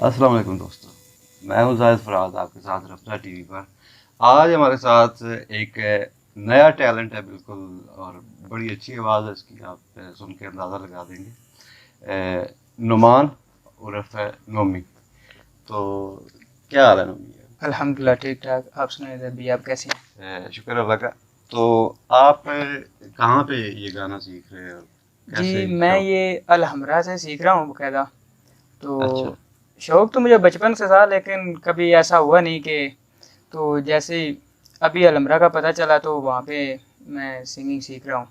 अस्सलाम वालेकुम दोस्तों, मैं हूं जाहिद फराज आपके साथ रफ्तार टीवी पर। आज हमारे साथ एक नया टैलेंट है बिल्कुल, और बड़ी अच्छी आवाज़ है इसकी, आप सुन के अंदाज़ा लगा देंगे। नुमान उर्फ नोमी। तो क्या हाल है नोमी? अल्हम्दुलिल्लाह ठीक ठाक। आप सुनाइए अभी, आप कैसे हैं? शुक्र अल्लाह का। तो आप कहाँ पे ये गाना सीख रहे हैं और जी, कैसे मैं शौक? ये अलहमरा से सीख रहा हूँ बाकायदा। तो अच्छा। शौक़ तो मुझे बचपन से था, लेकिन कभी ऐसा हुआ नहीं कि तो जैसे ही अभी अलहमरा का पता चला तो वहाँ पे मैं सिंगिंग सीख रहा हूँ।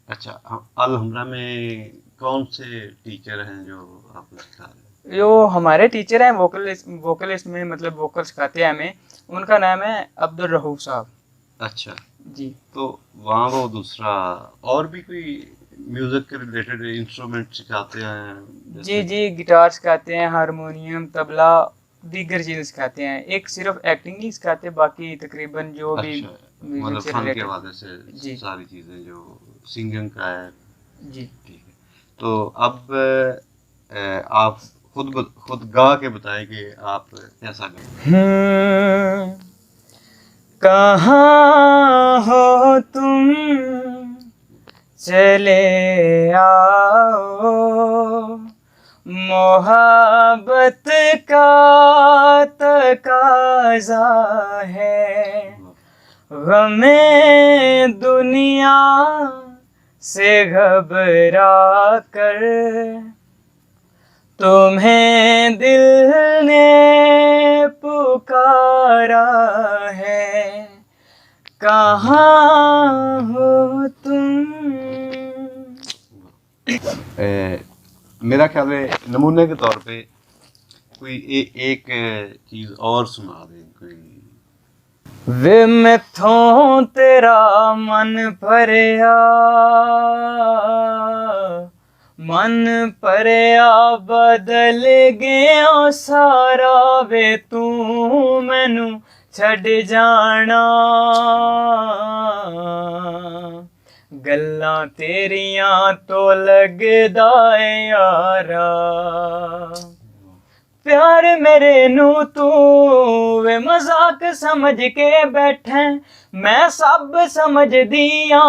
अच्छा, अल हमरा में कौन से टीचर हैं जो आपको सिखा रहे हैं? जो हमारे टीचर हैं वोकलिस्ट में, मतलब वोकल सिखाते हैं हमें, उनका नाम है अब्दुल रऊफ़ साहब। अच्छा। जी। तो वहाँ वो दूसरा और भी कोई म्यूजिक के रिलेटेड इंस्ट्रूमेंट सिखाते हैं जी जैसे? जी, गिटार सिखाते हैं, हारमोनियम, तबला, दीगर चीज़ें सिखाते हैं। एक सिर्फ एक्टिंग नहीं सिखाते, बाकी तकरीबन जो भी अच्छा, म्यूजिक मतलब से फन के रिलेटेड। हवाले से जी सारी चीज़ें जो सिंगिंग का है। जी। ठीक है। तो अब आप खुद गा के बताएं कि आप कैसा गाते हैं। कहाँ हो तुम, चले आओ, मोहब्बत का तकाज़ा है, गमे दुनिया से घबरा कर तुम्हें दिल ने पुकारा है, कहाँ हो तुम। मेरा ख्याल है नमूने के तौर पे कोई एक चीज़ और सुना दें कोई। वे मैथों तेरा मन भरिया, मन भरिया बदल गया सारा, वे तू मैनू छड़ जाना, गल्लां तेरियां तो लगदा ए यारा, प्यार मेरे नू तू वे मजाक समझ के बैठे, मैं सब समझ दिया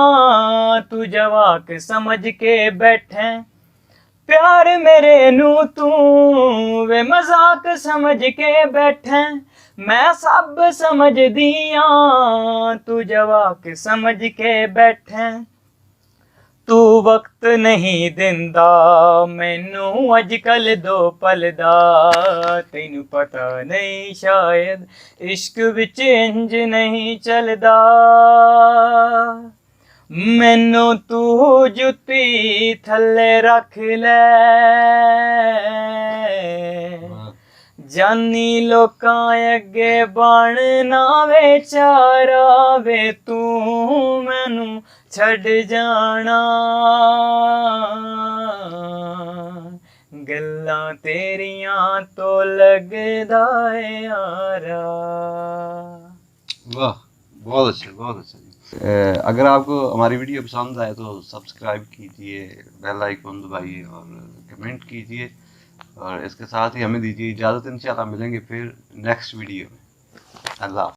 तू जवाक समझ के बैठे, प्यार मेरे नू तू वे मजाक समझ के बैठे, मैं सब समझ दिया तू जवाक समझ के बैठे, तू वक्त नहीं दिंदा मैनू अजकल दो पल दा, तैनू पता नहीं शायद इश्क विच इंज नहीं चलदा, मैनू तू जुत्ती थल्ले रख ले, जानी लोकां अगे बनना बेचारा, वे तू मैनू छड़ जाना, गल्लां तेरियां तो लगदा ए यारा। वाह, बहुत अच्छा, बहुत अच्छा जी। अगर आपको हमारी वीडियो पसंद आए तो सब्सक्राइब कीजिए, बेल आइकन दबाइए और कमेंट कीजिए, और इसके साथ ही हमें दीजिए इजाज़त। इंशाल्लाह मिलेंगे फिर नेक्स्ट वीडियो में। अल्लाह।